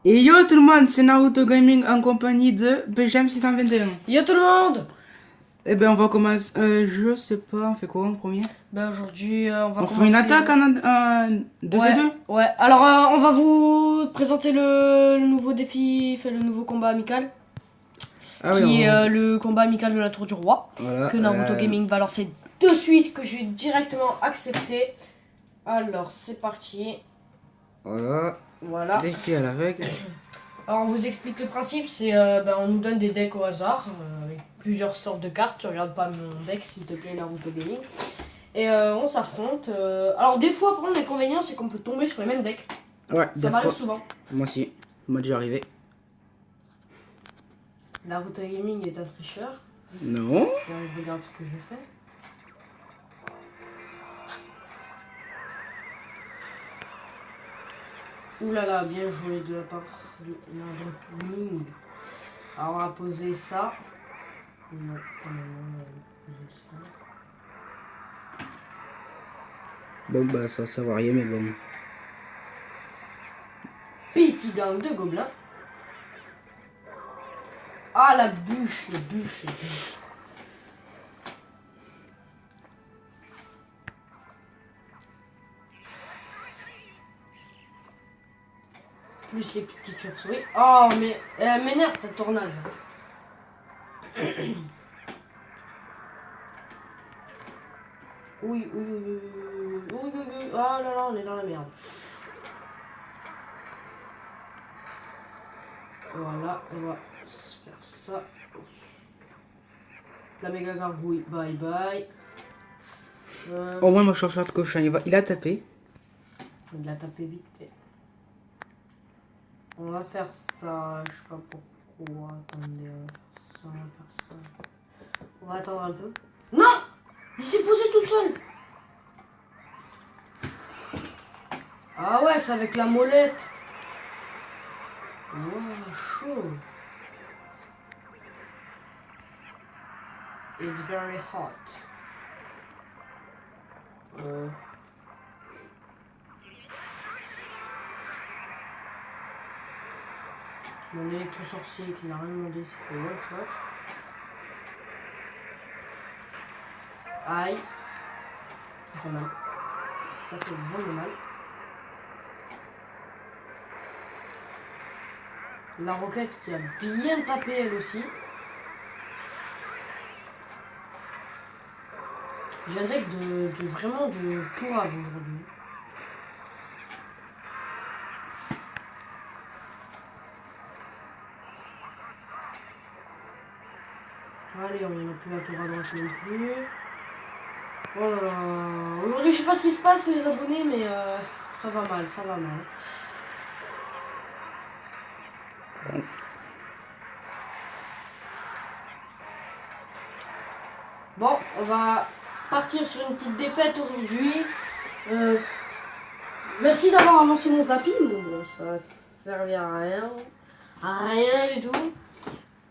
Et yo tout le monde, c'est Naruto Gaming en compagnie de BGM621. Yo tout le monde. Eh ben on va commencer, je sais pas, on fait quoi en premier? Ben aujourd'hui on va On commencer. fait une attaque en 2 ouais, et 2. ouais. Alors on va vous présenter le nouveau défi, le nouveau combat amical, Ah oui, qui est le combat amical de la Tour du Roi, voilà, que Naruto Gaming va lancer de suite, que je vais directement accepter. Alors c'est parti. voilà, Voilà. défi à l'aveugle. Alors on vous explique le principe, c'est on nous donne des decks au hasard, avec plusieurs sortes de cartes. Tu regardes pas mon deck s'il te plaît Naruto Gaming. Et on s'affronte. Alors des fois, par contre, l'inconvénient c'est qu'on peut tomber sur les mêmes decks. Ouais, Ça m'arrive souvent. Moi aussi, moi déjà arrivé. Naruto Gaming est un tricheur. Non. Je regarde ce que je fais. Ouh là là, bien joué de la part de Naruto Gaming. Alors on va poser ça. Non, on va poser ça. Bon bah ça va rien mais bon. Petit gang de gobelins. Ah la bûche, la bûche, la bûche. Plus les petites chauves-souris. Oh mais elle m'énerve ta tornade. Oui, oui, oui, oui, oui, oui, oui, oui. Oh là là, on est dans la merde. Voilà, on va se faire ça. La méga gargouille, bye bye. Au moins moi je cherche de cochon, il a tapé. Il l'a tapé vite fait. On va faire ça, je sais pas pourquoi. Attendez, on va faire ça. On va attendre un peu. Non! Il s'est posé tout seul! Ah ouais, c'est avec la molette. Wow, chaud. It's very hot. Mon électro-sorcier qui n'a rien demandé, c'est fait one shot. Aïe. Ça fait mal. Ça fait vraiment mal. La roquette qui a bien tapé elle aussi. J'ai un deck de vraiment de pourrave aujourd'hui. Allez, on n'a plus la tour à droite non plus. Oh là là. Aujourd'hui, je sais pas ce qui se passe les abonnés, mais ça va mal, ça va mal. Bon, on va partir sur une petite défaite aujourd'hui. Merci d'avoir avancé mon zapping. Bon, ça servait à rien. À rien du tout.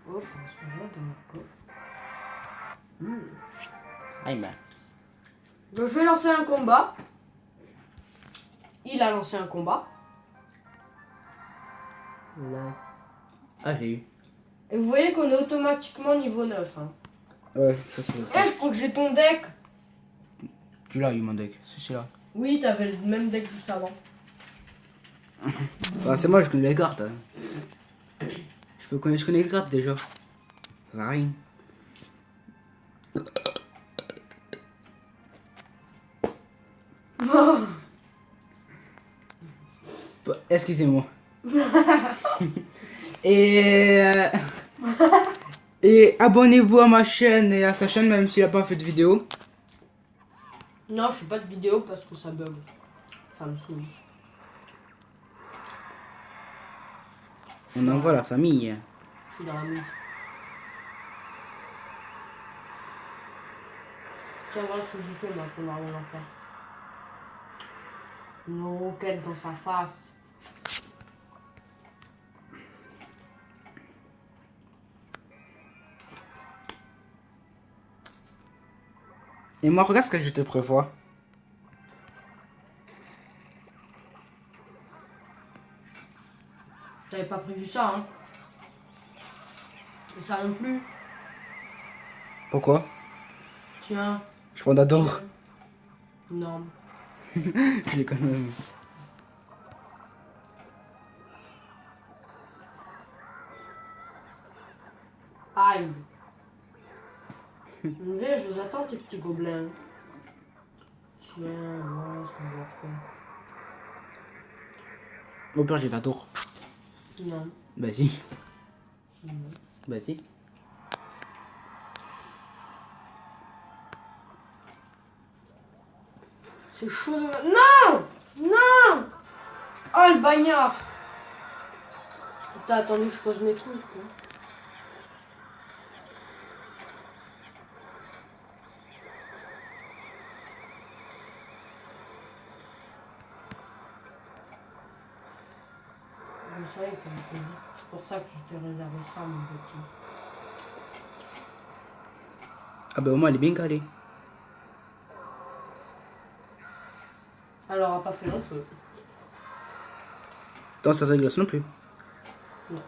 Oh, on se met dans le coffre. Aïe bah. Donc je vais lancer un combat. Il a lancé un combat. Là. Ah j'ai eu. Et vous voyez qu'on est automatiquement niveau 9. Hein. Ouais, ça c'est vrai. Eh, je crois que j'ai ton deck. Tu l'as eu mon deck, c'est celui-là. Oui, t'avais le même deck juste avant. Bah c'est moi je connais les cartes. Hein. Je connais les cartes déjà. Ça sert à rien. Bah, excusez-moi. et et abonnez-vous à ma chaîne et à sa chaîne même s'il a pas fait de vidéo. Non, je fais pas de vidéo parce que ça bug. Ça me saoule. On envoie la famille. Je suis dans la mousse. Tiens, voilà ce que je fais, moi, pour rien en faire. Une roquette dans sa face. Et moi regarde ce que je te prévois. T'avais pas prévu ça, hein. Et ça non plus. Pourquoi? Tiens. Je prends d'adore. Non. Je l'ai quand même. Aïe. Mais je les attends, tes petits gobelins. Tiens, voilà ce qu'on va faire. Au pire, j'ai d'adore. Non. Bah si. Non. Bah si. C'est chaud de... Non! Non! Oh, le bagnard! T'as attendu que je pose mes trucs, quoi. Je savais que t'allais poser. C'est pour ça que je t'ai réservé ça, mon petit. Ah bah au moins, elle est bien calée. Alors, on a pas fait long feu. Attends, ça se glace non plus. Non.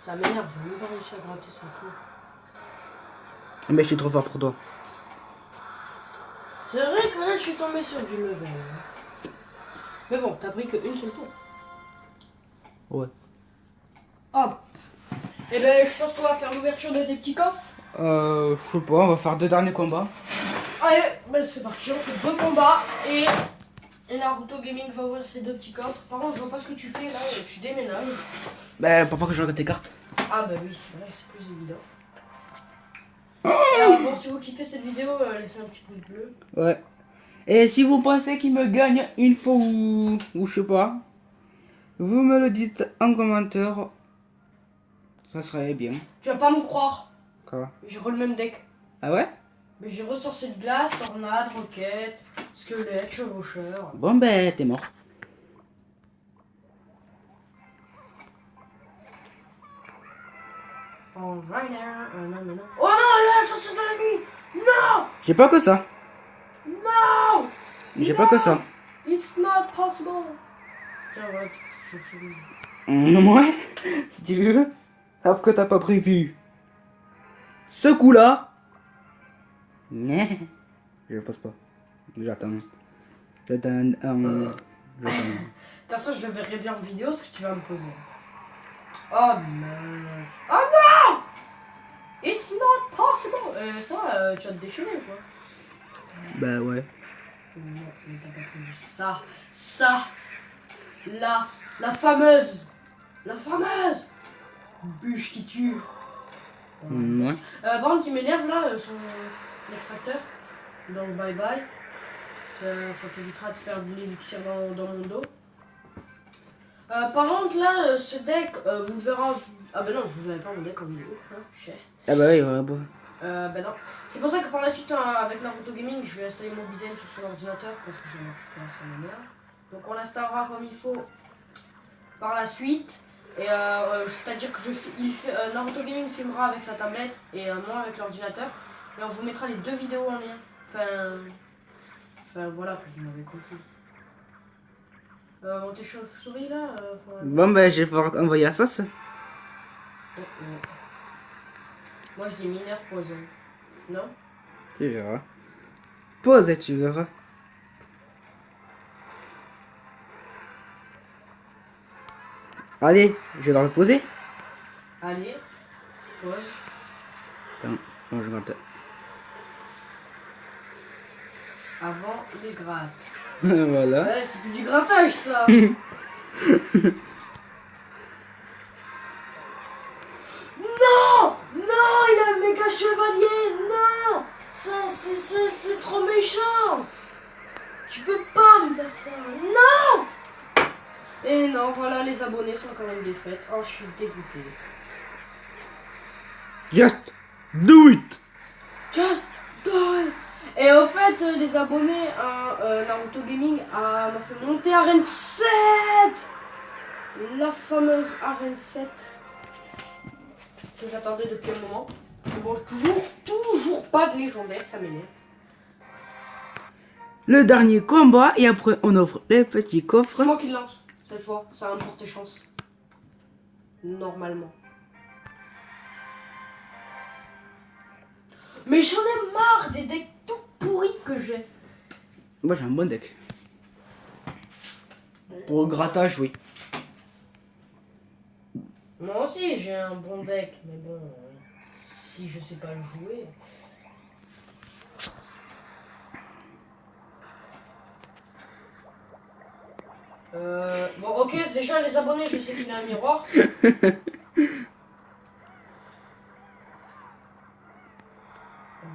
Ça m'énerve, j'ai même pas réussi à gratter ça tout. Mais je suis trop fort pour toi. C'est vrai que là, je suis tombé sur du level. Mais bon, t'as pris qu'une seule tour. Ouais. Hop. Et ben, je pense qu'on va faire l'ouverture de tes petits coffres. Je sais pas, on va faire 2 derniers combats. Allez, ben c'est parti, on fait 2 combats et Naruto Gaming va ouvrir ses 2 petits coffres. Par contre, je vois pas ce que tu fais là, tu déménages. Bah, pour pas que je regarde tes cartes. Ah bah oui, c'est vrai, c'est plus évident. Et bon, si vous kiffez cette vidéo, laissez un petit pouce bleu. Ouais. Et si vous pensez qu'il me gagne une fois ou je sais pas, vous me le dites en commentaire. Ça serait bien. Tu vas pas me croire, Quoi? j'ai re le même deck. Ah ouais? Mais j'ai ressorti de glace, tornade, roquette, squelette, chevaucheur. Bon ben, t'es mort. Oh, right now. Non, mais non. Oh non, là, ça c'est de la nuit. Non! J'ai pas que ça. Non! J'ai pas que ça. It's not possible. Tiens, ouais, chauve-souris. Ouais, si tu veux. Sauf que t'as pas prévu. Ce coup-là. Nee. Je le pose pas. J'attends. J'attends. De toute façon, je le verrai bien en vidéo ce que tu vas me poser. Oh mince. Oh non! It's not possible. Ça, tu vas te déchirer quoi. Bah ouais. Non, mais t'as pas prévu ça. Ça. La fameuse. La fameuse. Bûche qui tue. Ouais. Par contre, il m'énerve là, son extracteur. Donc bye bye. Ça t'évitera de faire de l'élixir dans mon dos. Par contre là, ce deck, vous le verrez. Ah bah non, vous verrez pas mon deck en vidéo. Hein, chais. Ah bah oui, ouais, bon. Bah non. C'est pour ça que par la suite, avec Naruto Gaming, je vais installer mon design sur son ordinateur parce que ça marche pas, ça m'énerve. Donc on l'installera comme il faut par la suite. Et c'est-à-dire que Naruto Gaming filmera avec sa tablette et moi avec l'ordinateur. Et on vous mettra les 2 vidéos en lien. Enfin voilà, que vous m'avez compris. Bon, tes chauves-souris là Bon bah je vais pouvoir envoyer la sauce. Oh. Moi je dis mineur poison. Non? Tu verras. Pose et tu verras. Allez, je vais le reposer. Allez, pause. Attends, bon, je gratte. Avant les grattes. Voilà. Ouais, c'est plus du grattage ça. Non! Non, il a le méga chevalier! Non! C'est trop méchant! Tu peux pas me faire ça! Non! Et non, voilà, les abonnés sont quand même défaites. Oh, je suis dégoûté. Just do it. Just do it! Et au fait, les abonnés à Naruto Gaming m'a fait monter à Arène 7! La fameuse arène 7 que j'attendais depuis un moment. Mais bon, toujours pas de légendaire, ça m'énerve. Le dernier combat et après on offre les petits C'est coffres. moi qui le lance cette fois, ça va me porter chance. Normalement. Mais j'en ai marre des decks tout pourris que j'ai. Moi j'ai un bon deck. Pour le grattage, oui. Moi aussi j'ai un bon deck, mais bon, si je sais pas le jouer. Bon ok, déjà les abonnés, je sais qu'il a un miroir.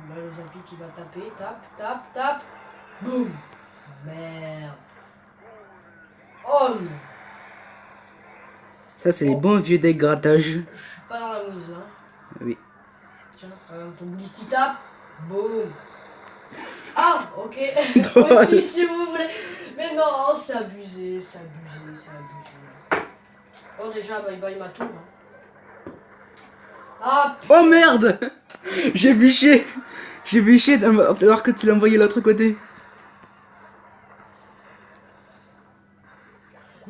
Là le Zapi qui va taper, tape. Boum. Merde. Oh non. Ça c'est les bons vieux decks grattage. Je suis pas dans la mouise là. Oui. Tiens, ton bouliste il tape. Boum. Ah, ok. Drôle. Aussi si vous voulez. Mais non, c'est abusé. Bon déjà, bye bye ma tour. Hein. Ah, Oh merde. J'ai bûché. J'ai bûché alors que tu l'as envoyé de l'autre côté.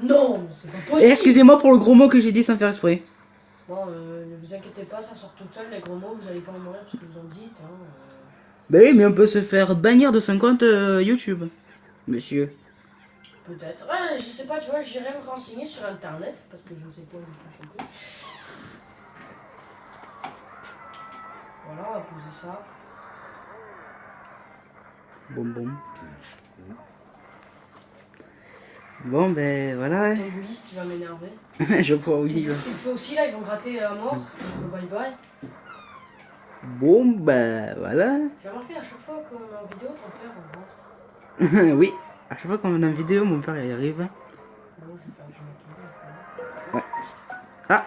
non, mais c'est pas Et possible. excusez-moi pour le gros mot que j'ai dit sans faire exprès. Bon, ne vous inquiétez pas, ça sort tout seul, les gros mots, vous allez pas en mourir parce que vous en dites. Hein, Bah oui, mais on peut se faire bannir de son compte YouTube. Monsieur. peut-être. Ouais, je sais pas, tu vois, j'irai me renseigner sur internet parce que je sais pas du tout non plus. Voilà, on va poser ça. Bon. Bon, ben voilà. Ton bouliste, il va m'énerver. Je crois, oui. C'est ce qu'il fait aussi, là, ils vont gratter à mort. Donc, bye bye. Bon, ben voilà. J'ai remarqué à chaque fois qu'on est en vidéo, ton père, on rentre. Oui. À chaque fois qu'on a une vidéo, mon père il arrive. Non, j'ai perdu mon tour. Ah,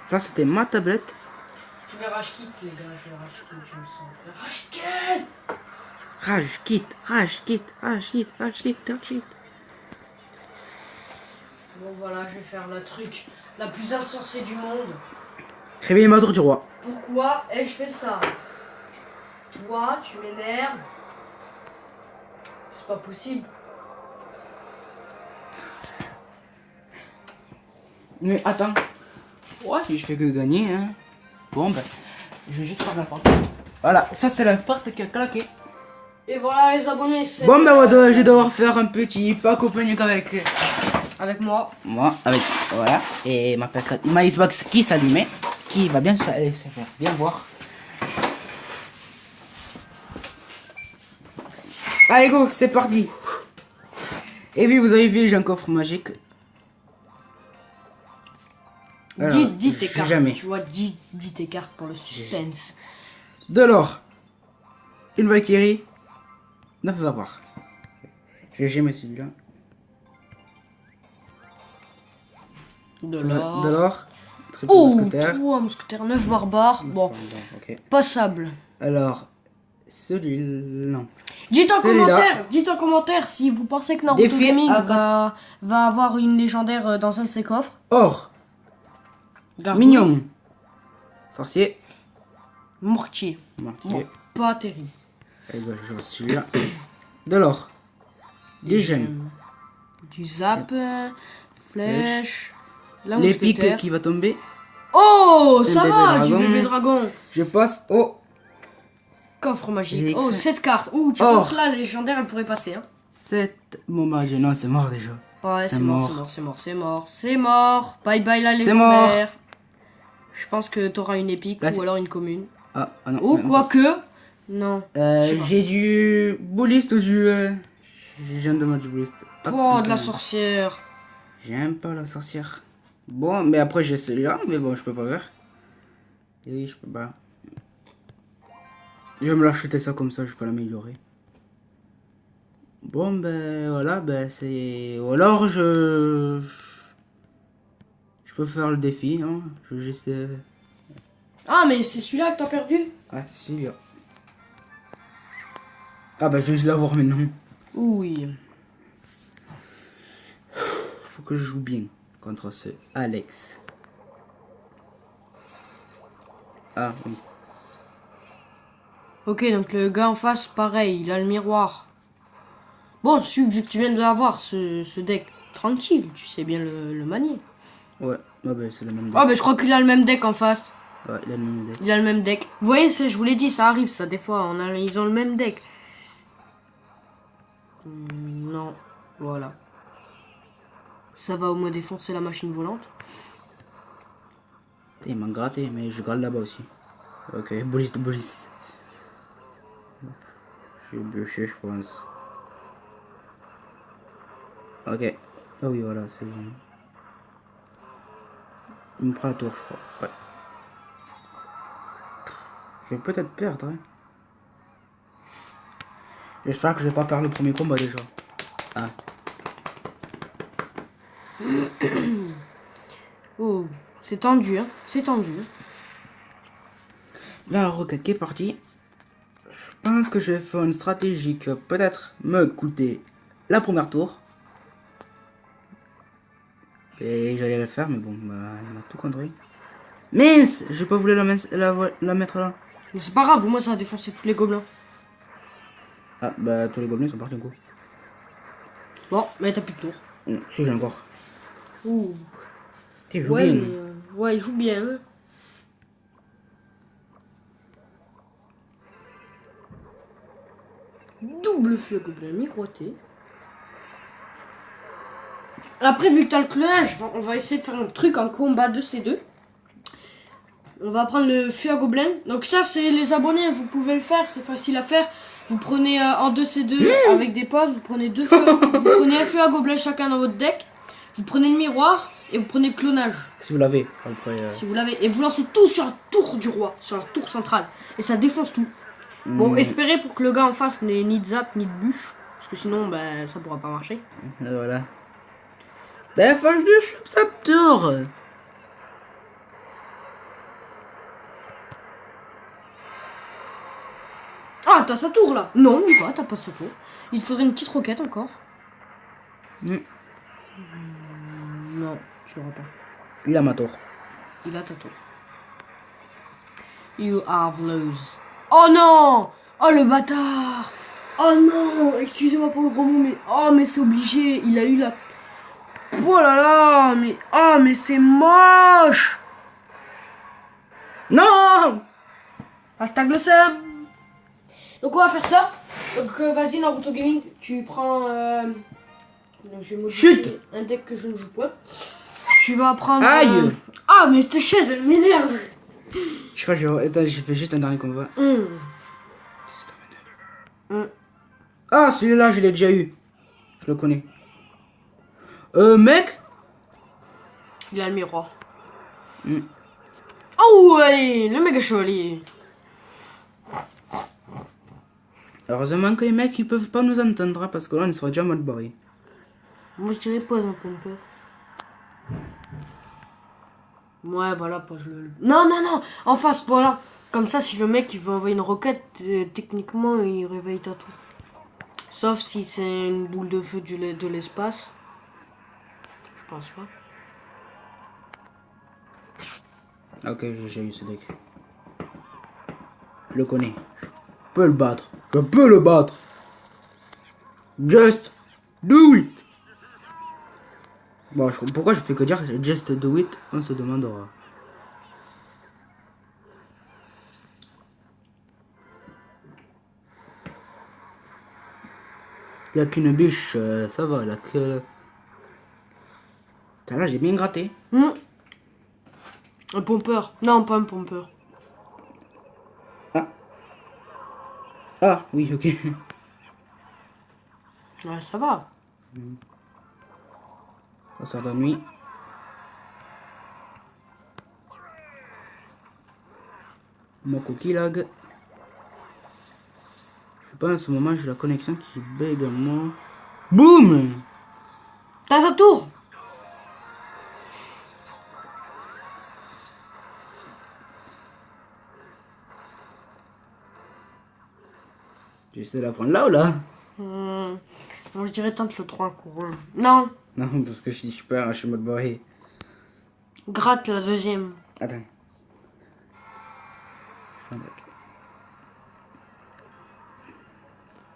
ça c'était ma tablette. Je vais rage kit, les gars, je vais rage kit, je me sens. Rage kit. Rage kit. Bon, voilà, je vais faire le truc la plus insensée du monde. Réveillez ma tour du roi. Pourquoi ai-je fait ça? Toi, tu m'énerves. C'est pas possible. Mais attends. Ouais, je fais que gagner, hein. Bon, ben, je vais juste faire la porte. Voilà, ça c'était la porte qui a claqué. Et voilà les abonnés, c'est... Bon, ben, je vais devoir faire un petit pack opening avec moi. moi, avec, voilà, et ma PS4, ma Xbox qui s'allumait, qui va bien se faire bien voir. Allez, go, c'est parti. Et puis, vous avez vu, j'ai un coffre magique. Alors, Dis tes cartes, jamais. tu vois, dis tes cartes pour le suspense. De l'or, une Valkyrie, 9 barbares. J'ai jamais celui-là. De De l'or, triple Oh, mousquetaire. 3 mousquetaires, 9 barbares. Bon, Ok. passable. Alors, celui-là, non. Dites Celui-là. en commentaire si vous pensez que Naruto Défi Gaming à va avoir une légendaire dans un de ses coffres. Or, Gargouille, mignon, sorcier, Mortier. marqué. Bon, pas terrible. Et ben, je vois celui-là. De l'or, des gemmes, Du zap, flèche, la l'épique mousquetaire. qui va tomber. Oh, ça bébé va, du dragon. bébé dragon. Je passe au Coffre magique. J'ai Oh, écrit- 7 cartes. Ouh, tu Or. penses là, la légendaire, elle pourrait passer. Hein. 7. Bon, bah, non, c'est mort déjà. Ouais, C'est c'est mort, mort. c'est mort. Bye bye la C'est légendaire. Je pense que t'auras une épique Là, ou c'est- alors une commune. Ah non. Ou même quoique. Non. pas. je sais pas. J'ai du bouliste ou du. J'ai un dommage du bouliste. Hop, Oh, de la putain. sorcière. J'aime pas la sorcière. Bon, mais après j'ai celui-là, mais bon, je peux pas faire. Et oui, je peux pas. Je vais me l'acheter ça comme ça, je peux l'améliorer. Bon, ben voilà, ben c'est. Ou alors je peux faire le défi, hein. Je vais juste. Ah, mais c'est celui-là que t'as perdu. Ah, si. Ah, ben je vais l'avoir maintenant. Oui. Faut que je joue bien. contre ce Alex. Ah oui. Ok, donc le gars en face, pareil, il a le miroir. Bon, vu que tu viens de l'avoir, ce deck, tranquille, tu sais bien le manier. Ouais, bah, c'est le même deck. Oh, mais je crois qu'il a le même deck en face. Ouais, il a le même deck. Il a le même deck. Vous voyez, je vous l'ai dit, ça arrive, ça, des fois, ils ont le même deck. Non, voilà. Ça va au moins défoncer la machine volante. Il m'a gratté, mais je gratte là-bas aussi. Ok, bouliste. J'ai bûché, je pense. Ok. Ah oui, voilà, c'est bon. Il me prend la tour, je crois. Ouais. Je vais peut-être perdre, hein. J'espère que je vais pas perdre le premier combat déjà. Ah. Oh, c'est tendu, hein. C'est tendu. La roquette qui est partie. Je pense que je vais faire une stratégie qui va peut-être me coûter la première tour. Et j'allais le faire, mais bon, bah, il m'a tout contré. Mince, j'ai pas voulu la mettre là. Mais c'est pas grave, moi ça a défoncé tous les gobelins. Ah, bah, tous les gobelins sont partis un coup. Bon, mais t'as plus de tour. Si, j'ai encore. Ouh. Tu joues Ouais, bien. mais ouais, il joue bien. Hein. Double feu gobelin miroité. Après, vu que t'as le clonage, on va essayer de faire un truc en combat de ces deux. On va prendre le feu à gobelin. Donc ça, c'est les abonnés, vous pouvez le faire, c'est facile à faire. Vous prenez en 2C2 avec des potes, vous prenez deux feux, vous prenez un feu à gobelin chacun dans votre deck. Vous prenez le miroir et vous prenez le clonage. Si vous l'avez, après. Si vous l'avez. Et vous lancez tout sur la tour du roi, sur la tour centrale. Et ça défonce tout. Bon, espérez pour que le gars en face n'ait ni de zap ni de bûche. Parce que sinon, ben, ça pourra pas marcher. Voilà. Ben, faut que je chope sa tour. Ah, t'as sa tour là. Non, même pas, t'as pas sa tour. Il te faudrait une petite roquette encore. Non, tu l'auras pas. Il a ma tour. Il a ta tour. You have lose. Oh non! Oh le bâtard! Oh non! Excusez-moi pour le gros mot, mais oh mais c'est obligé. Il a eu la. Oh là là! Mais oh mais c'est moche! Non! Hashtag le seum. Donc on va faire ça. Donc vas-y Naruto Gaming, tu prends. Donc, je vais modifier Chut! un deck que je ne joue pas. Tu vas prendre. Aïe! Ah mais cette chaise elle m'énerve. Je crois que j'ai fait juste un dernier combat. Ah, celui-là, je l'ai déjà eu. Je le connais. Mec? Il a le miroir. Oh ouais, le méga chevalier. Heureusement que les mecs ils peuvent pas nous entendre hein, parce que là on serait déjà mal barré. Moi je dirais pose un pompeur. Ouais voilà, pose le. Non non non, en face voilà. Comme ça si le mec il veut envoyer une roquette, techniquement il réveille ta tour. Sauf si c'est une boule de feu de l'espace. Je pense pas. Ok, j'ai eu ce deck. Je le connais. Je peux le battre. Je peux le battre. Just do it. Bon, pourquoi je fais que dire just do it? On se demandera. Il n'y a qu'une biche, ça va. Il a que. Putain, là, j'ai bien gratté. Un pompeur. Non, pas un pompeur. Ah, oui, ok. Ouais, ça va. Ça sort de nuit. Mon cookie lag. Je sais pas, en ce moment, j'ai la connexion qui bug à moi. Boum! T'as sa tour. J'essaie de la prendre là ou là? Moi je dirais tente le 3 couronnes. Non. Non, parce que je suis pas, je suis mode barré. Gratte la deuxième. Attends.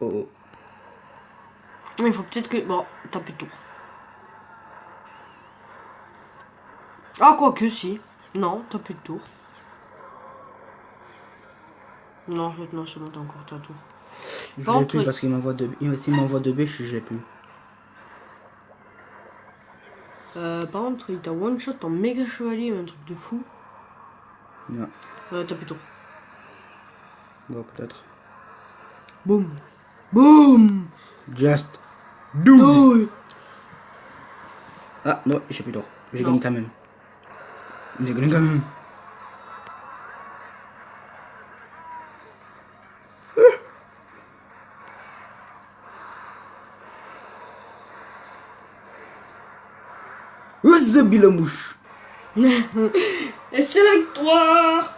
Oh oh. Il faut peut-être que... Bon, tant pis tout. Ah, quoique si. Non, t'as plus de tour. Non, en fait, non, c'est bon, t'as encore ta tour. Je Par l'ai contre, plus oui. parce qu'il m'envoie deux. S'il m'envoie deux bêches, je l'ai plus. Par contre, il t'a one shot en méga chevalier, un truc de fou. Non. T'as plus de tour. Bon, peut-être. Boum. Boum. Just do it. Oh. Ah non, j'ai plus d'or. J'ai Non. gagné quand même. J'ai gagné quand même. The la mouche. Et c'est la victoire.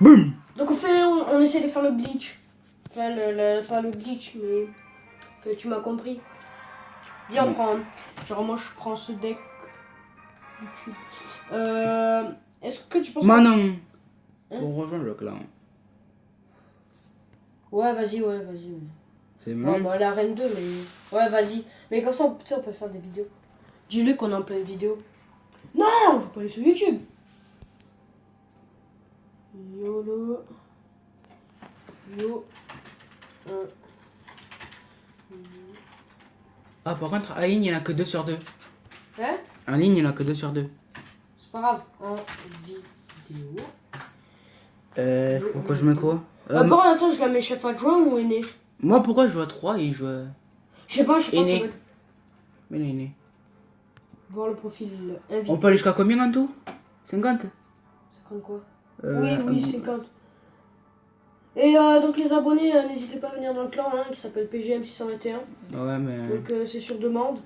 Boum. Donc on essaie de faire le glitch. Enfin, pas le glitch, mais... Enfin, tu m'as compris. Viens, on prend... Genre, moi, je prends ce deck. YouTube. Est-ce que tu penses... Manon. On rejoint le clan. Ouais, vas-y. C'est Ouais, bon. bon, elle est à Reine 2, mais... Ouais, vas-y. Mais comme ça, on peut faire des vidéos. Dis-lui qu'on est en pleine vidéo. Non, je peux pas aller sur YouTube. YOLO. Yo. Ah, par contre, en ligne, il n'y en a que 2 sur 2. Hein? En ligne, il n'y en a que 2 sur 2. C'est pas grave. En vidéo. Pourquoi je mets quoi Bon, attends, je la mets chef adjoint ou aîné? Moi, pourquoi je joue à 3 et je joue à... Je sais pas, Aîné. ça va... Mais il est né. Voir le profil invité. On peut aller jusqu'à combien en tout 50 50 quoi? Euh, Oui, 50. Et donc les abonnés, n'hésitez pas à venir dans le clan qui s'appelle PGM621. Ouais, mais... Donc c'est sur demande.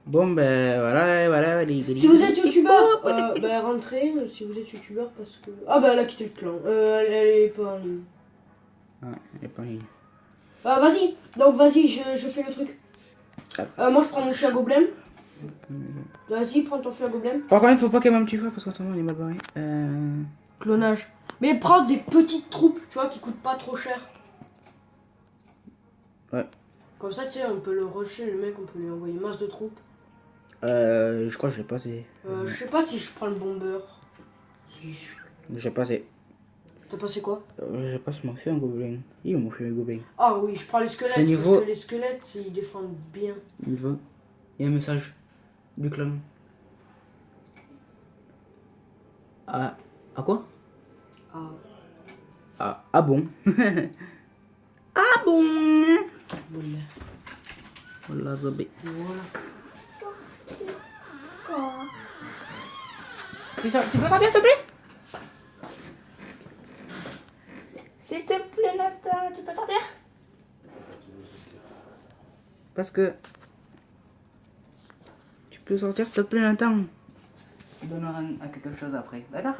Bon, ben, voilà. Si vous êtes youtubeur, ben rentrez si vous êtes youtubeur parce que... Ah bah elle a quitté le clan. Elle est pas en ligne. Ouais, elle est pas en ligne. Vas-y, donc vas-y, je fais le truc. Moi je prends mon feu à gobelin. Vas-y, prends ton feu à gobelin. Par contre, il faut pas qu'elle m'ait un petit frère parce qu'en ce moment, on est mal barré. Clonage. Mais prends des petites troupes, tu vois, qui coûtent pas trop cher. Ouais. Comme ça, tu sais, on peut le rusher, le mec, on peut lui envoyer masse de troupes. Je crois que je l'ai passé. Je sais pas si je prends le bomber. J'ai passé. T'as passé quoi? J'ai passé mon feu en gobelin. Il est mon feu en gobelin. Ah oui, je prends les squelettes, C'est niveau- parce que les squelettes, ils défendent bien. Il veut. Il y a un message du clan. Ah quoi? Ah bon? Ah bon? Voilà. Voilà, Zobé. Voilà. Tu peux sortir, s'il te plaît? S'il te plaît, Nathan, tu peux sortir? Parce que... Tu peux sortir, s'il te plaît, Nathan? Tu donneras à quelque chose après, d'accord?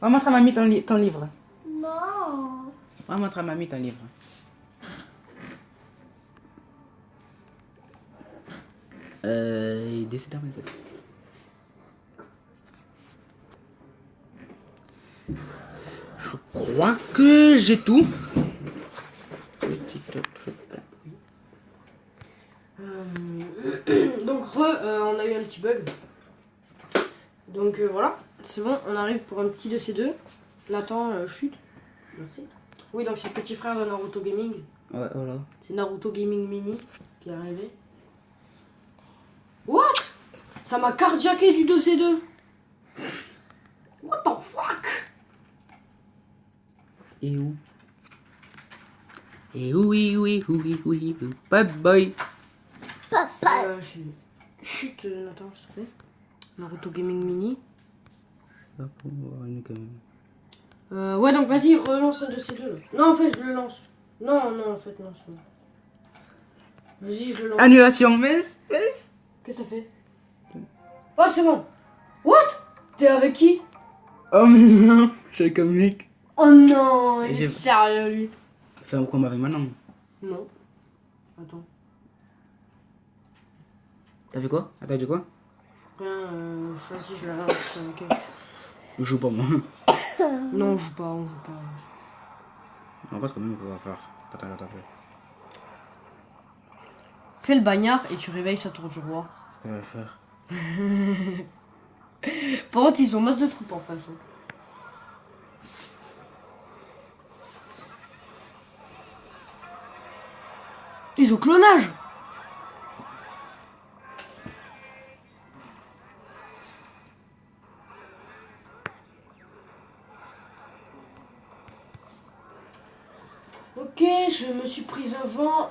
Va montrer à mamie ton livre. Non. Va montrer à mamie ton livre. Décide d'un minute. Je crois que j'ai tout. Petite truc. Donc, on a eu un petit bug. Donc voilà, c'est bon, on arrive pour un petit de ces deux. Nathan, chute. Merci. Oui, donc c'est le petit frère de Naruto Gaming. Ouais, voilà. C'est Naruto Gaming Mini qui est arrivé. What? Ça m'a cardiaqué du 2C2. What the fuck? Et où? Oui, bad boy. Papa. Chute, Nathan, s'il te plaît. Naruto Gaming Mini. Pas pour voir une quand même. Ouais, donc vas-y, relance un de ces deux. Là. Non, en fait, je le lance. Non, en fait, non, c'est bon. Vas-y, je le lance. Annulation, mais. Qu'est-ce que t'as fait? Oh, c'est bon. What? T'es avec qui? Oh, mais non, j'ai comme mec. Oh non, il est J'ai- sérieux, lui. Fais un combat avec Manon. Non. Attends. T'as fait quoi? Attends, du quoi? Rien, vas-y, je la lance. Ok. Je joue pas moi. Non, on joue pas, on joue pas. On va quand même pouvoir faire. Attends. Fais le bagnard et tu réveilles sa tour du roi. Je vais le faire. Par contre, ils ont masse de troupes en face. Hein. Ils ont clonage. Ok, je me suis prise un vent.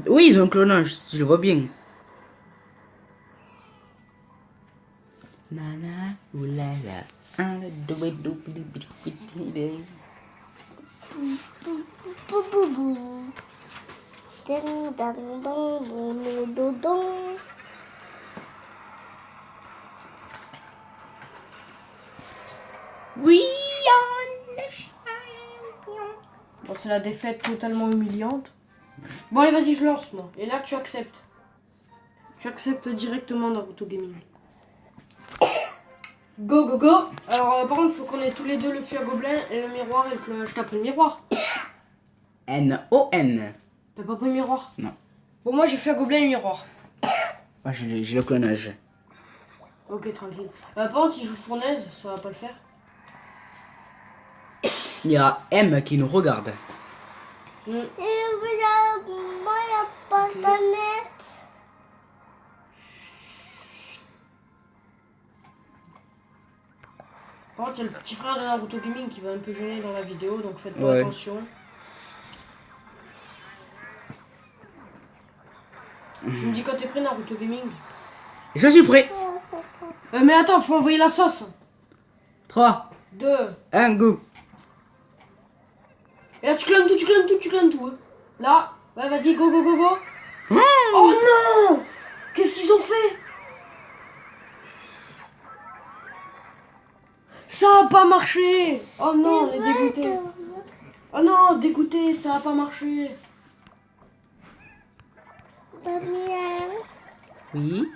Oui, ils ont un clonage, je le vois bien. Nana, oulala. Bou bou bou. Ding dang dong dong dong dong. Oui, Bon, c'est la défaite totalement humiliante. Bon, allez, vas-y, je lance, moi. Et là, tu acceptes. Tu acceptes directement Naruto Gaming. Go, go, go. Alors, par contre, il faut qu'on ait tous les deux le feu à gobelin et le miroir et le clonage. T'as pris le miroir? N-O-N. T'as pas pris le miroir? Non. Bon, moi, j'ai fait à gobelin et le miroir. Ah, j'ai le clonage. Ok, tranquille. Par contre, si je joue fournaise, ça va pas le faire. Il y a M qui nous regarde. Et voilà, moi, la patanette. Par contre, il y a le petit frère de Naruto Gaming qui va un peu gêner dans la vidéo, donc faites pas Ouais. attention. Tu me dis quand t'es prêt, Naruto Gaming? Je suis prêt. Mais attends, faut envoyer la sauce. 3, 2. 1, go. Et là, tu clames tout. Hein. Là, ouais, vas-y, go, go, go, go. Oh non! Qu'est-ce qu'ils ont fait? Ça a pas marché! Oh non, on est dégoûté. Oh non, dégoûté, ça a pas marché. Oui.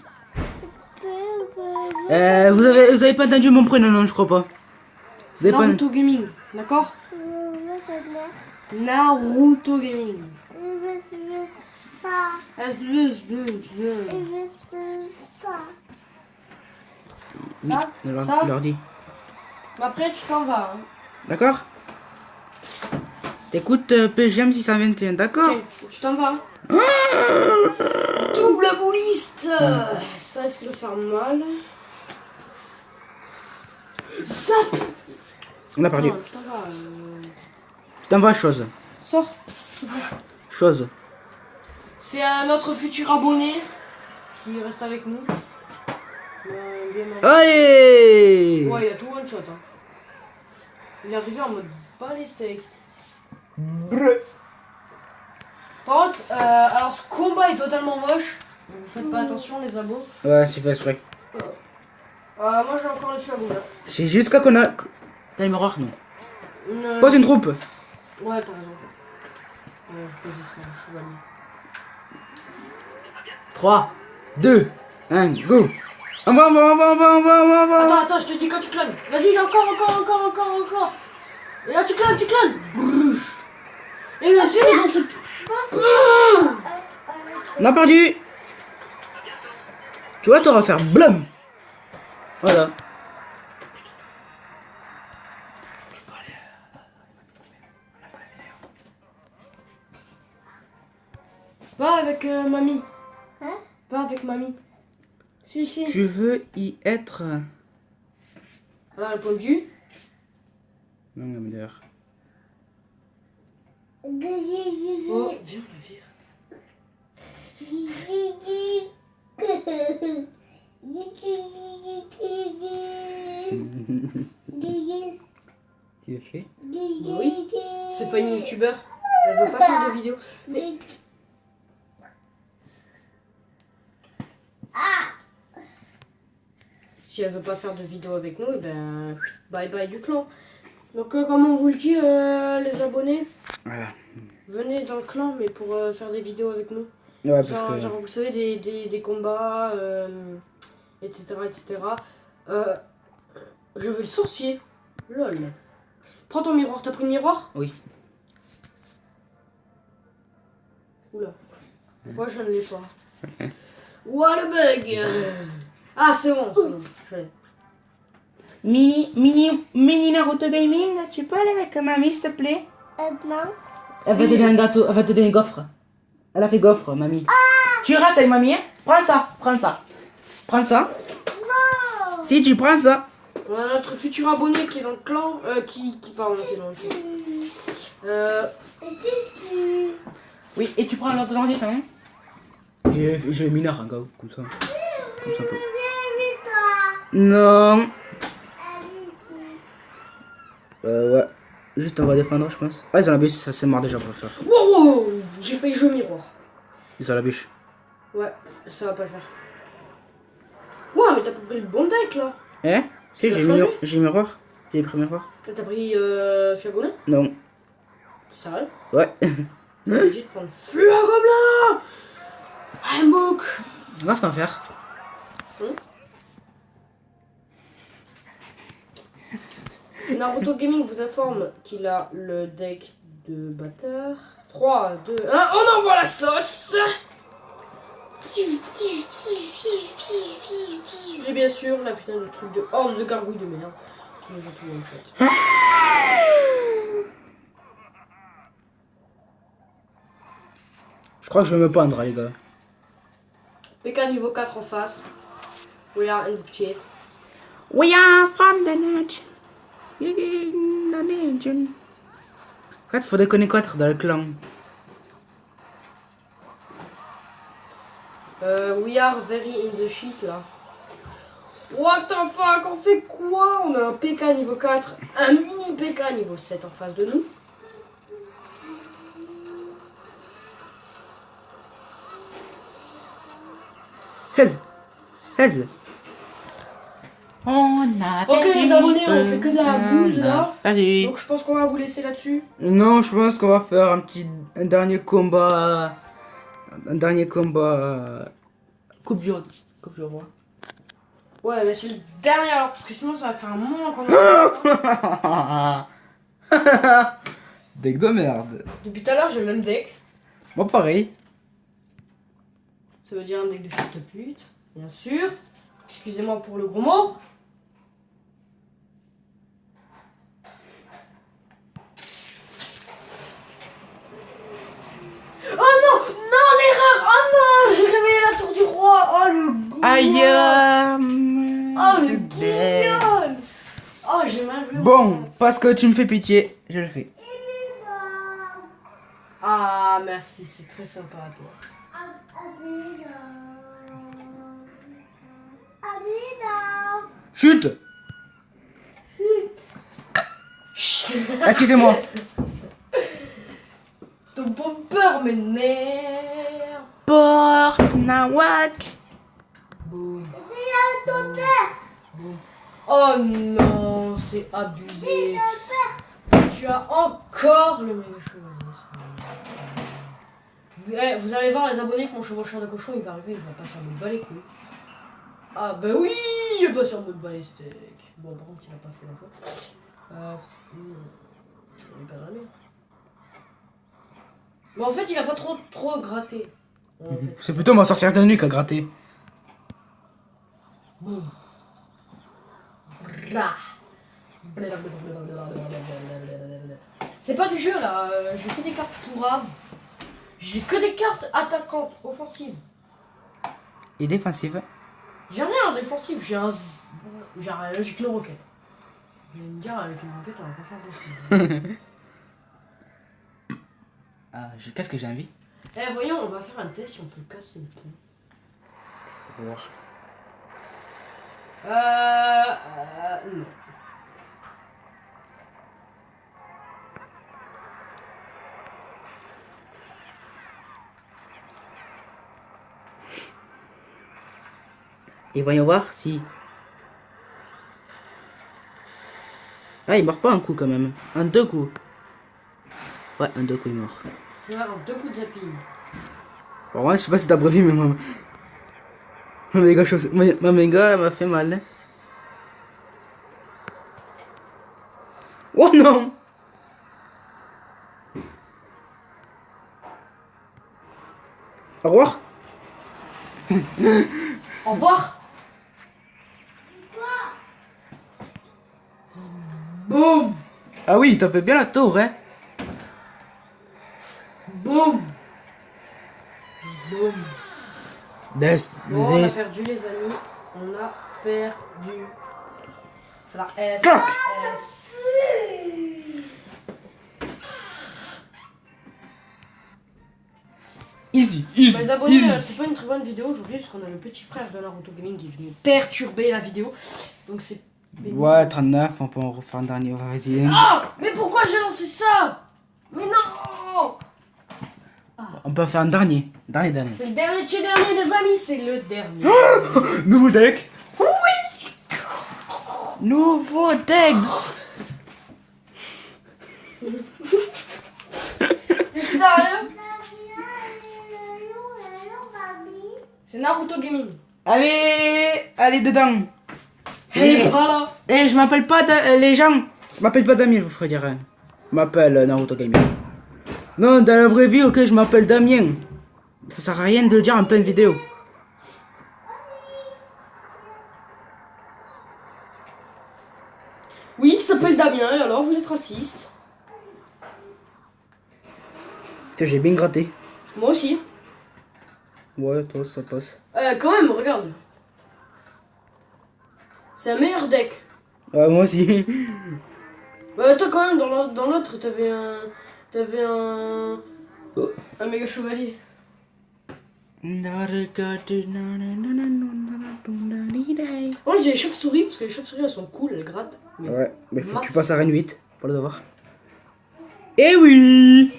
Vous avez pas entendu mon prénom, non, je crois pas. Vous avez pas... Naruto Gaming, d'accord? Naruto Gaming. Ça. Ça? Leur dis. Après, tu t'en vas. Hein. D'accord? T'écoutes PGM 621, d'accord? Ok, tu t'en vas. Hein. Double bouliste. Ça risque de faire mal. Ça. On a perdu. Non, tu t'en vas. Je t'envoie chose. Sors. s'il te plaît. Chose. C'est notre futur abonné qui reste avec nous. Bien mal. Allez! Ouais, il a tout one shot. Hein. Il est arrivé en mode pas les steaks. Par contre, alors ce combat est totalement moche. Vous faites pas attention, les abos. Ouais, c'est fait exprès. Moi j'ai encore le feu à gobelin. C'est jusqu'à qu'on a... T'as une miroir, non? Une... Pose une troupe. Ouais, t'as raison. Je pose ça, chevalier. 3, 2, 1, go! On va. Attends, je te dis quand tu clones. Vas-y, encore. Et là, tu clones. Et bien sûr, ils ont ce... On a perdu! Tu vois, t'auras faire blum! Voilà. Va avec mamie. Hein? Va avec mamie. Si. Tu veux y être... Elle a répondu. Non, mais d'ailleurs. Oh, viens, la vie. Tu le fais? Oui. C'est pas une youtubeur. Elle veut pas faire de vidéo. Mais... Si elle veut pas faire de vidéo avec nous, eh ben bye bye du clan. Donc comme on vous le dit les abonnés, Voilà. venez dans le clan mais pour faire des vidéos avec nous. Ouais, parce que... Genre, vous savez, des combats, etc. etc. Je veux le sorcier. Lol. Prends ton miroir. T'as pris le miroir? Oui. Oula. Moi, je ne l'ai pas. What a bug! Ah, c'est bon, c'est bon. Je l'ai. Mini Naruto Gaming, tu peux aller avec mamie, s'il te plaît? Non. Elle va te donner un gâteau, elle va te donner un gaufre. Elle a fait gaufre, mamie. Tu restes avec mamie, hein? Prends ça, prends ça. Prends ça. Non. Si, tu prends ça. On a notre futur abonné qui est dans le clan. Pardon, qui est dans le clan. Et si tu... Oui, et tu prends l'ordre de l'ordi, hein? J'ai mineur, un gars, comme ça. Comme ça, peu. Viens, toi. Non. Allez, Ouais. Juste, on va défendre, je pense. Ah, ils ont la bûche, ça c'est mort déjà pour ça. Wow, j'ai failli jouer au miroir. Ils ont la bûche. Ouais, ça va pas le faire. Ouais, mais t'as pas pris le bon deck là. Hein? Si, Tu l'as changé? j'ai miroir. J'ai pris miroir. T'as pris Fiagonin? Non. Sérieux? Ouais. J'ai obligé de prendre Fiagonin. Hammock. Qu'est-ce qu'on va faire? Naruto Gaming vous informe qu'il a le deck de bâtard. 3, 2, 1, on envoie la sauce! Et bien sûr, la putain de truc de horde de gargouille de merde qui nous a fait one shot. Je crois que je vais me pendre, les gars. PK niveau 4 en face. We are in the chat. We are from the night. In the legend. En fait, faudrait qu'on ait 4 dans le clan. We are very in the shit là. What the fuck, on fait quoi? On a un PK niveau 4, un mini PK niveau 7 en face de nous. Hez. On a Ok perdu, les abonnés, on fait que de la bouse on a là. perdu. Donc je pense qu'on va vous laisser là-dessus. Non, je pense qu'on va faire un dernier combat. Un dernier combat. Coupe du roi. Ouais mais c'est le dernier alors parce que sinon ça va faire un moment qu'on a... Deck de merde. Depuis tout à l'heure j'ai le même deck. Moi pareil. Ça veut dire un deck de fils de pute, bien sûr. Excusez-moi pour le gros mot. Oh non! Non, l'erreur! Oh non! J'ai réveillé la tour du roi! Oh le guignol! Oh le guignol! Oh j'ai mal vu. Bon, parce que tu me fais pitié, je le fais. Ah merci, c'est très sympa à toi. Chut. Excusez-moi. Ton popper m'énerve. Porte Nawak. Boum. Oh non, c'est abusé. Tu as encore le même chevalier. Vous allez voir les abonnés que mon chevaucheur de cochon il va arriver, il va passer en mode bas les couilles. Ah bah oui, il est passé en mode bas les steaks. Bon par contre il a pas fait la fois. Il est pas jamais. Mais en fait il a pas trop gratté. En fait. C'est plutôt ma sorcière de nuit qui a gratté. Boum. Blah. C'est pas du jeu là, j'ai que des cartes pourraves. J'ai que des cartes attaquantes, offensives. Et défensive. J'ai rien en défensif, j'ai un. J'ai qu'une roquette. Je vais me dire, avec une roquette, on va pas faire beaucoup. Ah, qu'est-ce que j'ai envie? Eh, voyons, on va faire un test si on peut casser le pont. On va voir. Non. Et voyons voir si... Ah, il meurt pas un coup quand même. Un deux coups. Ouais, un deux coups il meurt. Ouais, en 2 coups de zapping. Bon, moi, je sais pas si t'as prévu, mais ma méga chose, ma méga, elle m'a fait mal. Hein. Oh non! Au revoir! Au revoir. Boum. Ah oui, il tapait bien la tour, hein? Boum. Boum. Bon, on a perdu les amis. On a perdu. C'est la S. Clac. S. Easy, easy. Les abonnés, easy. c'est pas une très bonne vidéo aujourd'hui parce qu'on a le petit frère de Naruto Gaming qui est venu perturber la vidéo. Donc c'est pénible. Ouais, 39, on peut en refaire un dernier. Vas-y. Ah! Mais pourquoi j'ai lancé ça? Mais non! On peut faire un dernier. Dernier. C'est le dernier de chez dernier, les amis, c'est le dernier. Nouveau deck. Oui. Nouveau deck. C'est sérieux? C'est Naruto Gaming. Allez dedans. Et voilà. Et je m'appelle pas les gens. Je m'appelle pas Damien, je vous ferai dire. Je m'appelle Naruto Gaming. Non, dans la vraie vie, ok, je m'appelle Damien. Ça sert à rien de le dire en pleine vidéo. Oui, il s'appelle Damien, et alors vous êtes raciste? Tiens, j'ai bien gratté. Moi aussi. Ouais, toi, ça passe. Quand même, regarde. C'est un meilleur deck. Ouais, moi aussi. Bah, toi, quand même, dans l'autre, t'avais un. T'avais un. Un méga chevalier. Moi, Moi, j'ai les chauves-souris, parce que les chauves-souris, elles sont cool, elles grattent. Mais ouais, mais faut que tu Mars. passes à Rennes 8 pour le devoir. Eh oui!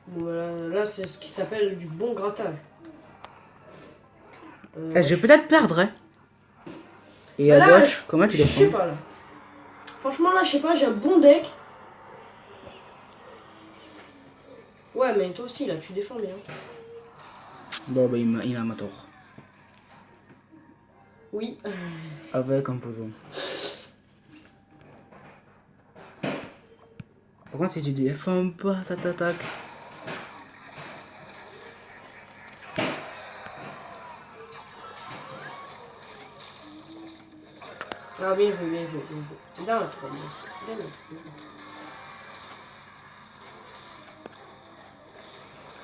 Bon, là, c'est ce qui s'appelle du bon grattage. Eh, je vais peut-être perdre, hein. Et Bah à là, gauche, comment tu Je sais défends? pas, là. Franchement, là, je sais pas, j'ai un bon deck. Ouais, mais toi aussi, là, tu défends bien. Bon, bah, il a ma tour. Oui. Avec un poison. Par contre, si tu défends pas, ça t'attaque. Ah, bien joué, bien joué, bien joué. Dans la troisième aussi. Dans la troisième.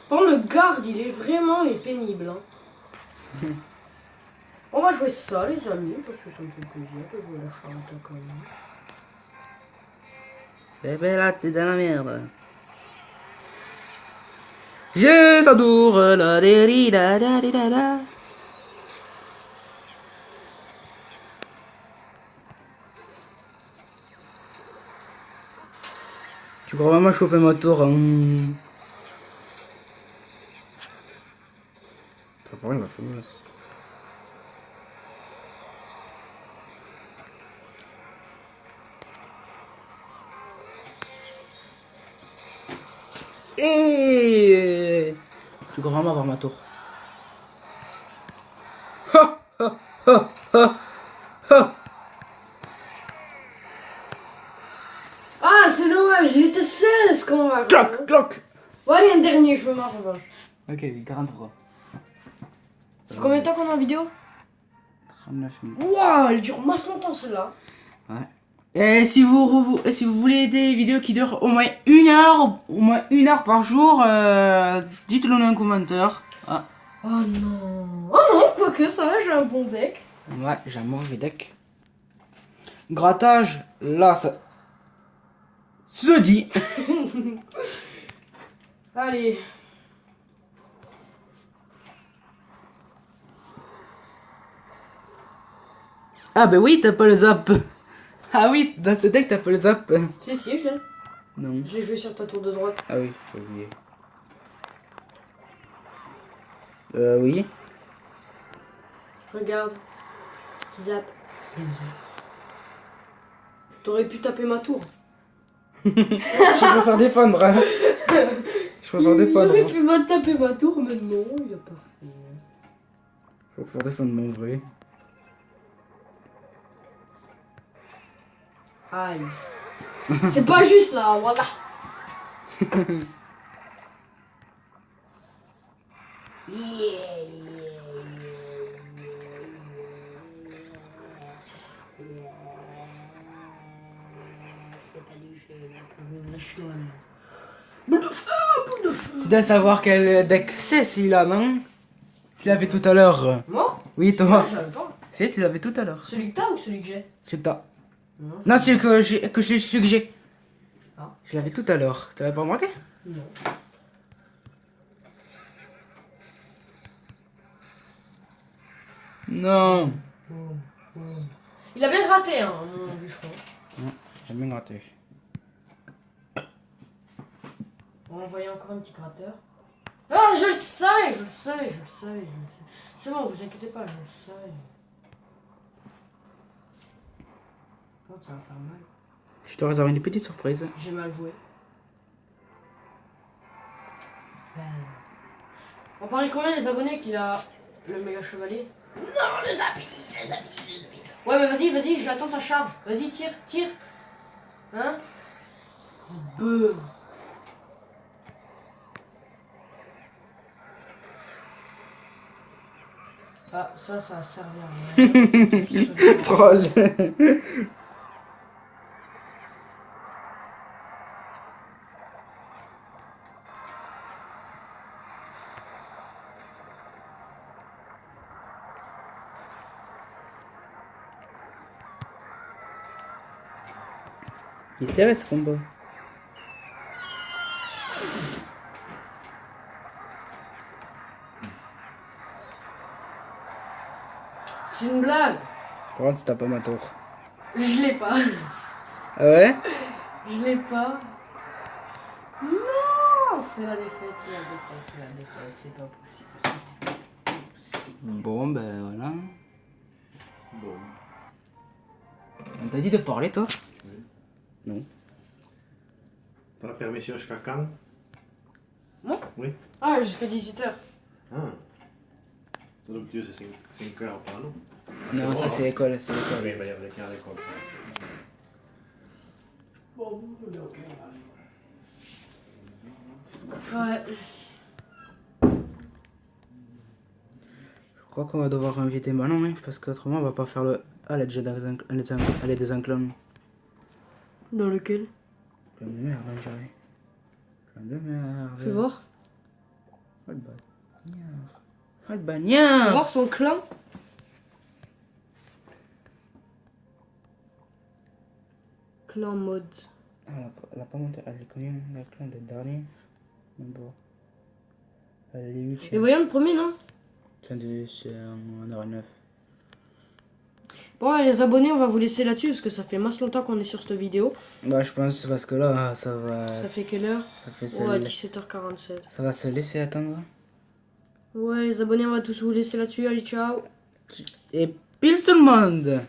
Bon, le garde, il est vraiment pénible. Hein. On va jouer ça, les amis, parce que ça me fait plaisir de jouer la charente quand même. Eh ben là, t'es dans la merde. J'ai sa tour, la déri, da da di, da da. Tu crois vraiment choper ma tour, hein? T'as pas rien, il va falloir. Et tu crois vraiment avoir ma tour? Ha ha ha ha ha. Ah, c'est dommage, il était 16, comment on va faire, hein. Cloc, cloc. Bon, allez, un dernier, je veux ma revanche. Ok, 43. Ça fait combien de temps qu'on est en vidéo? 39 minutes. Waouh, elle dure masse longtemps celle-là. Ouais. Et si vous voulez des vidéos qui durent au moins 1 heure par jour, dites-le dans un commentaire. Ah. Oh non. Oh non, quoique ça va, j'ai un bon deck. Ouais, j'ai un mauvais deck. Grattage, là, ça se dit. Allez. Ah bah oui, t'as pas le zap. Ah oui, dans ce deck, t'as pas le zap. Si, je l'ai. Non. Je l'ai joué sur ta tour de droite. Ah oui, j'ai oublié. Oui. Regarde. Petit zap. T'aurais pu taper ma tour. Je préfère défendre. Hein. Je préfère Il défendre. aurait Hein. pu me taper ma tour, mais non, il a pas fait. Je préfère défendre mon vrai. Aïe. C'est pas juste là, voilà. C'est pas du jeu, la chouane. Boule de feu, boule de feu. Tu dois savoir quel deck c'est celui-là, non? Tu l'avais tout à l'heure. Moi? Oui, Moi, toi. je l'avais pas. Si, tu l'avais tout à l'heure. Celui que t'as ou celui que j'ai? Celui que t'as. Non. Non, celui que celui que j'ai. Ah. Je l'avais tout à l'heure. Tu l'avais pas remarqué? Non. Non. Il a bien gratté, hein, mon bûcheron. J'ai bien gratté. On va envoyer encore un petit gratteur. Ah, je le sais, je le sais, je le sais, je le sais. C'est bon, vous inquiétez pas, je le sais. Oh, ça va faire mal. Je te réserve une petite surprise. J'ai mal joué. On parlait combien les abonnés qu'il a le méga chevalier? Non, les habits. Ouais, mais vas-y, j'attends ta charge. Vas-y, tire. Hein? Boum. Ah, ça a servi à rien. Troll. Il est serré ce combat. C'est une blague. Par contre, t'as pas ma tour. Je l'ai pas. Ah ouais? Je l'ai pas. Non, c'est la défaite, c'est pas possible. Bon, ben voilà. Bon. On t'a dit de parler, toi? Oui. Non. T'as la permission jusqu'à quand? Moi? Oui. Ah, jusqu'à 18h. Ah. Ça donc Dieu, c'est 5 heures par an. Non, ça c'est l'école, c'est Oui, l'école. mais il y a quelqu'un à l'école. Ouais. Je crois qu'on va devoir inviter Manon, hein, parce qu'autrement on va pas faire le à l'aide des enclins. Dans lequel? Plein de merde, hein, j'arrive. Plein de merde. Fais voir. Oh le bagnard. Oh le Fais bagnard. voir son clan. Clan mode. Ah, elle a pas monté. Elle est combien la clan le dernier? Même pas. Elle est 8. Et voyons le premier, non? Attendez, c'est en heure 9. Bon, les abonnés, on va vous laisser là-dessus parce que ça fait masse longtemps qu'on est sur cette vidéo. Bah, je pense parce que là, ça va. Ça fait quelle heure? Ça fait se Ouais, la- 17h47. Ça va se laisser attendre. Ouais, les abonnés, on va tous vous laisser là-dessus. Allez, ciao! Et pile tout le monde!